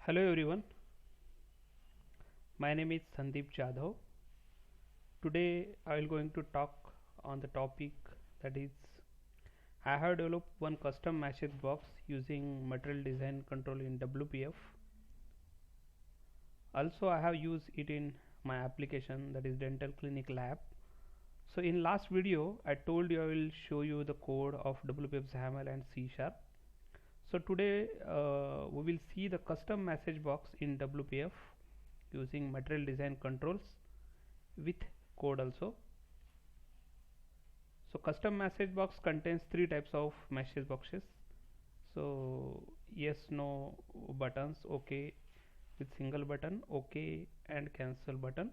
Hello everyone, my name is Sandeep Jadhav. Today I will going to talk on the topic that is I have developed one custom message box using material design control in WPF. Also I have used it in my application that is dental clinic lab. So in last video I told you I will show you the code of WPF XAML and C Sharp. So today we will see the custom message box in WPF using material design controls with code also. So custom message box contains three types of message boxes. So yes no buttons, OK with single button, OK and cancel button.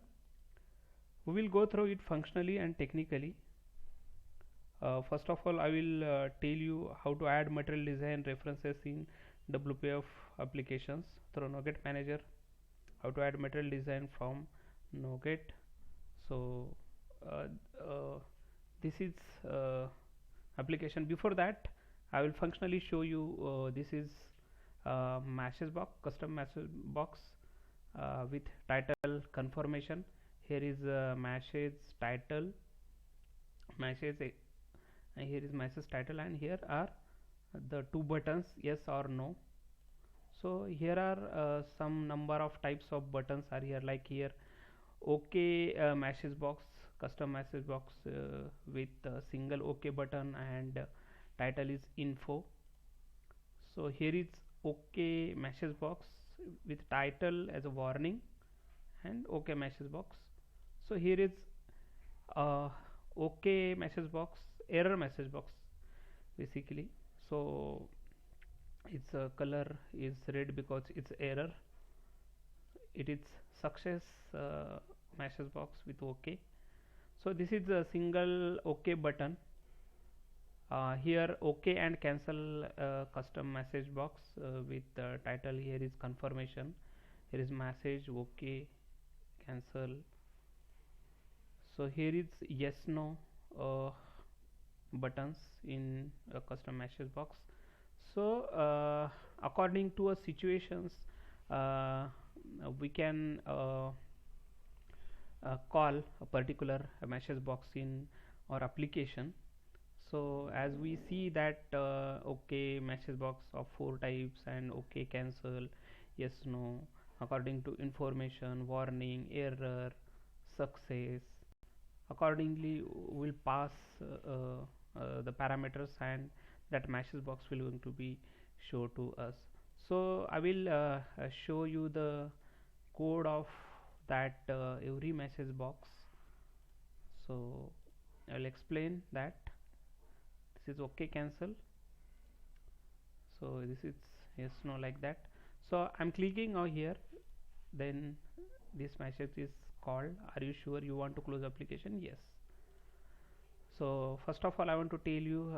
We will go through it functionally and technically. First of all I will tell you how to add material design references in WPF applications through NoGet manager, how to add material design from NoGet. So uh, uh, this is application. Before that I will functionally show you this is message box, custom message box with title confirmation. Here is message title, message here is message title, and here are the two buttons yes or no. So here are some number of types of buttons are here, like here OK message box, custom message box with single OK button, and title is info. So here is OK message box with title as a warning and OK message box. So here is uh, OK message box, error message box basically. So its color is red because it's error. It is success message box with OK. So this is a single OK button. Here OK and cancel custom message box with title. Here is confirmation, here is message OK cancel. So here is yes no uh, buttons in a custom message box. So according to a situations we can call a particular message box in our application. So as we see that OK message box of four types and OK cancel, yes no, according to information, warning, error, success, accordingly will pass the parameters, and that message box will going to be show to us. So I will show you the code of that every message box. So I will explain that. This is OK cancel, so this is yes no, like that. So I'm clicking over here, then this message is called, are you sure you want to close application? Yes. So first of all I want to tell you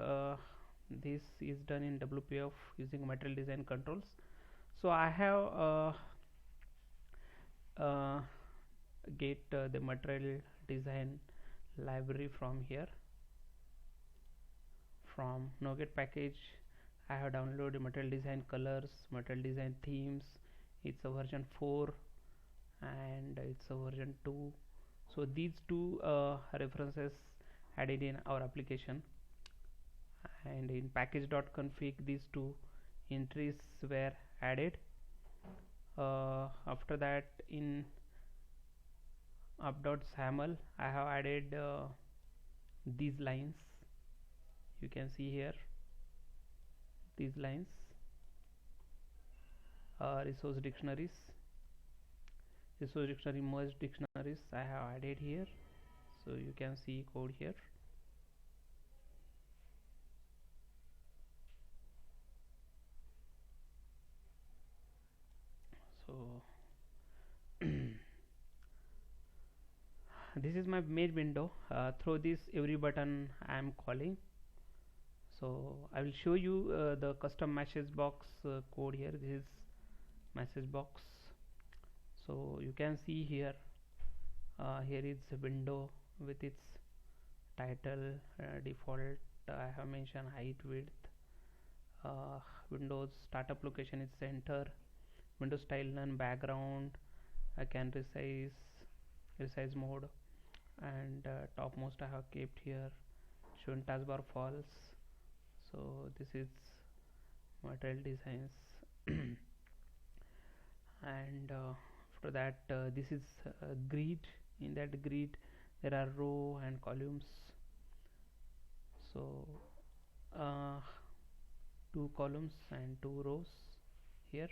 this is done in WPF using material design controls. So I have get the material design library from here, from NoGet package. I have downloaded material design colors, material design themes. It's a version 4 and it's a version 2. So these two references added in our application, and in package.config these two entries were added. After that in up.xaml I have added these lines. You can see here these lines, resource dictionary merge dictionaries I have added here. So you can see code here. So this is my main window. Through this every button I am calling. So I will show you the custom message box code here. This is message box. So you can see here here is a window with its title, default I have mentioned height, width, Windows startup location is center, window style none, background I can resize mode, and topmost I have kept here shown taskbar false. So this is material designs. And after that, this is grid. In that grid there are row and columns. So uh, two columns and two rows here.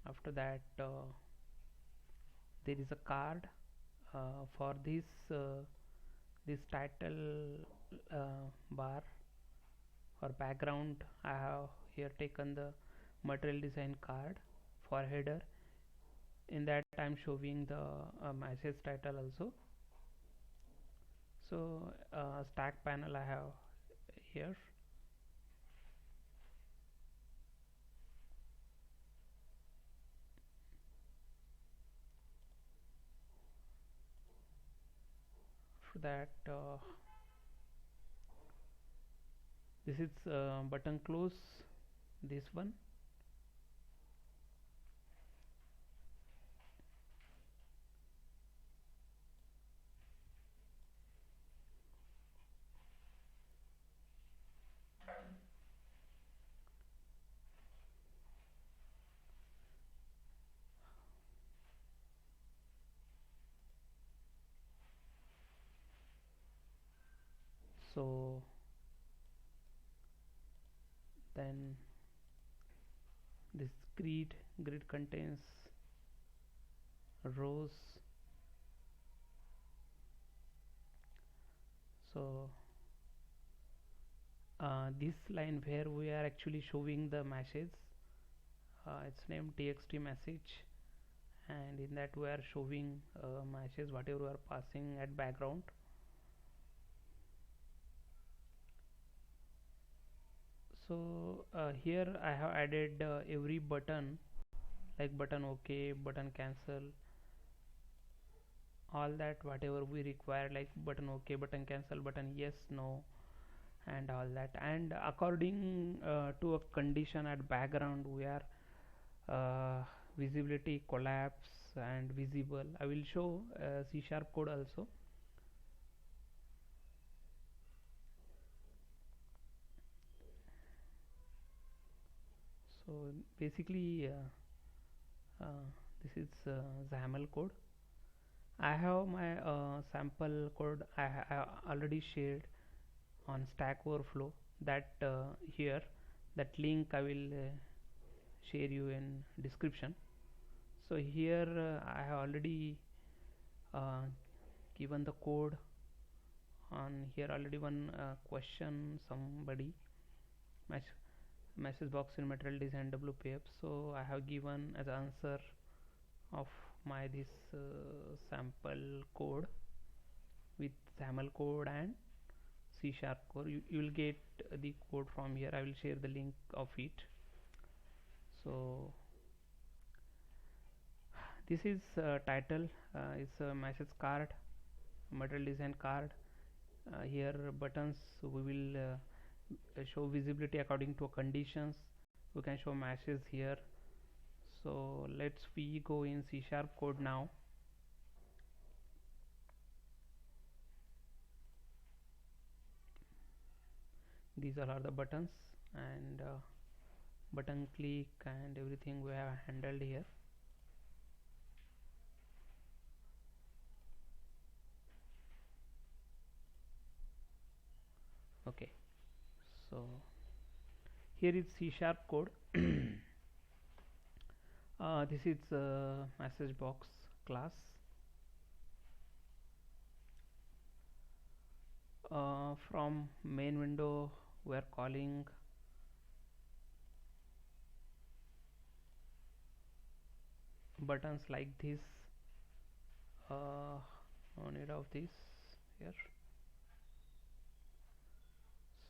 After that, there is a card for this title bar or background. I have here taken the material design card for header. In that I'm showing the message title also. So stack panel I have here. For that, this is button close, this one. So then this grid contains rows. So this line where we are actually showing the message, it's named txt message, and in that we are showing message whatever we are passing at background. So here I have added every button, like button OK, button cancel, all that whatever we require, like button OK, button cancel, button yes, no, and all that. And according to a condition at background, we are visibility, collapse, and visible. I will show C# code also. So basically this is XAML code. I have my sample code I already shared on Stack Overflow. That here, that link I will share you in description. So here I have already given the code on here already. One question somebody message box in material design WPF, so I have given as answer of my this sample code with XAML code and C# code. You will get the code from here. I will share the link of it. So this is title, it's a message card, material design card. Here buttons we will show visibility according to conditions. We can show messages here. So let's we go in C# code now. These all are the buttons, and button click and everything we have handled here. Okay, so here is C# code. This is message box class. From main window we are calling buttons like this. No need of this here.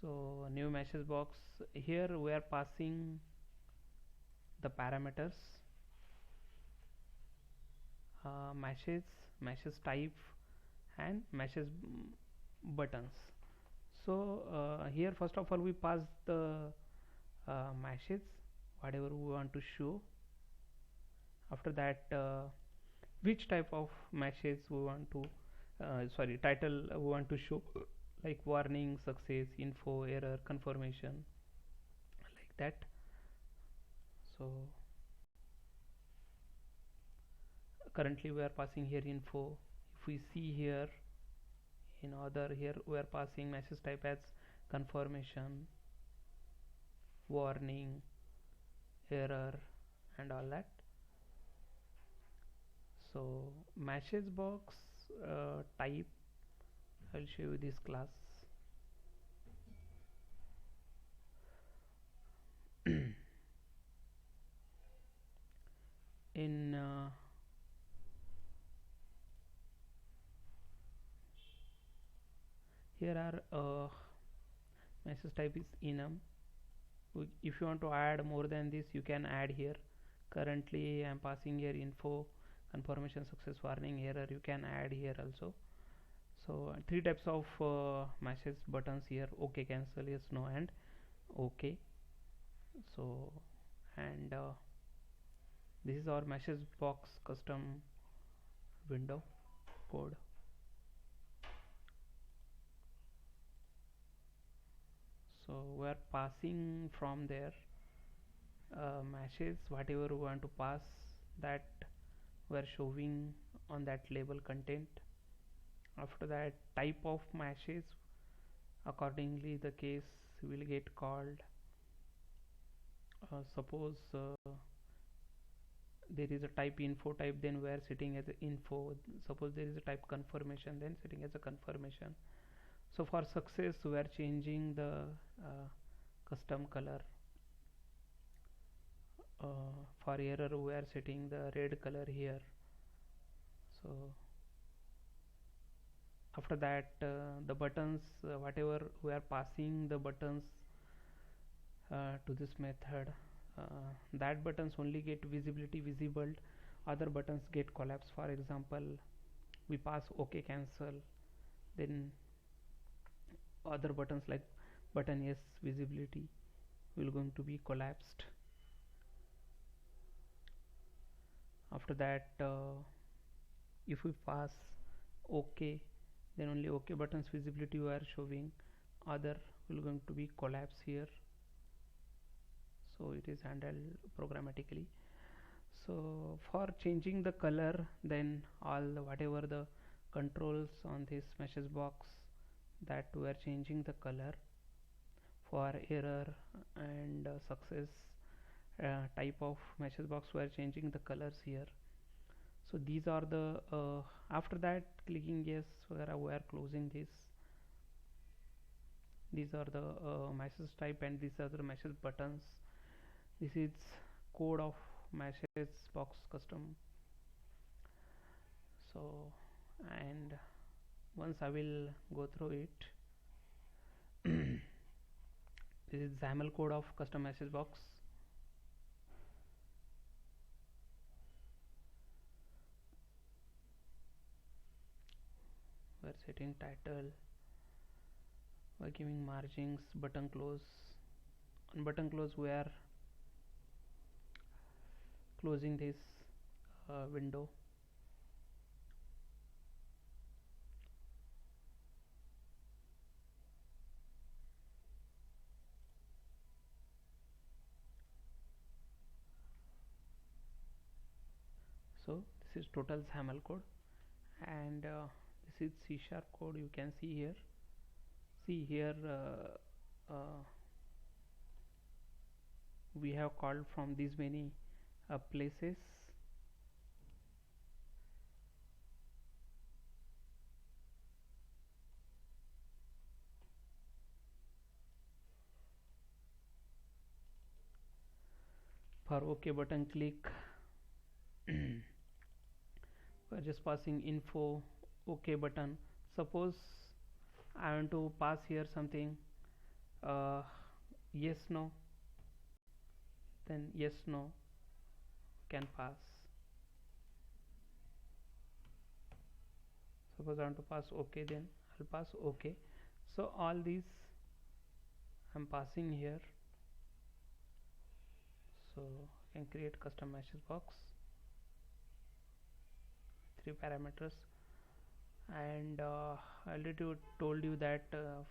So new message box, here we are passing the parameters, message type, and message buttons. So here first of all we pass the message whatever we want to show. After that, which type of messages we want to title we want to show, like warning, success, info, error, confirmation, like that. So currently we are passing here info. If we see here in other, here we are passing message type as confirmation, warning, error, and all that. So message box type, I'll show you this class. In here are message type is enum. If you want to add more than this, you can add here. Currently I am passing here info, confirmation, success, warning, error. You can add here also. So three types of message buttons here: OK, cancel, yes, no, and OK. So and this is our message box custom window code. So we are passing from there message, whatever we want to pass, that we are showing on that label content. After that, type of message, accordingly the case will get called. Suppose there is a type info type, then we are sitting as a info. Suppose there is a type confirmation, then sitting as a confirmation. So for success we are changing the custom color. For error we are setting the red color here. So after that, the buttons, whatever we are passing the buttons to this method, that buttons only get visibility visible, other buttons get collapse. For example, we pass OK, cancel, then other buttons like button yes, visibility will going to be collapsed. After that, if we pass OK, then only OK buttons visibility we are showing, other will going to be collapse here. So it is handled programmatically. So for changing the color, then all whatever the controls on this message box, that we are changing the color. For error and success type of message box, we are changing the colors here. So these are the after that, clicking yes, we are closing this. These are the message type and these are the message buttons. This is code of message box custom. So, and once I will go through it. This is XAML code of custom message box. We are setting title, we are giving margins, button close. On button close we are closing this window. So this is total XAML code, and this is C# code. You can see here. See here, we have called from these many places. For OK button click, we are just passing info, OK button. Suppose I want to pass here something, yes, no, then yes, no can pass. Suppose I want to pass OK, then I'll pass OK. So all these I'm passing here. So I can create custom message box, 3 parameters. And I already told you that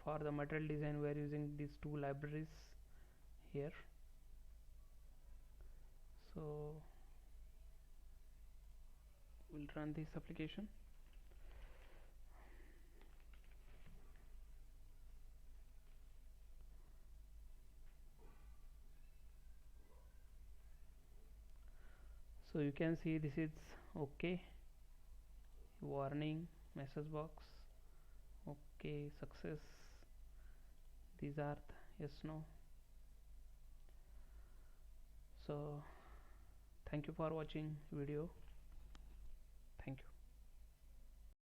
for the material design we are using these 2 libraries here. So we'll run this application. So you can see this is okay, warning, message box, okay, success. These are the yes no. So thank you for watching video.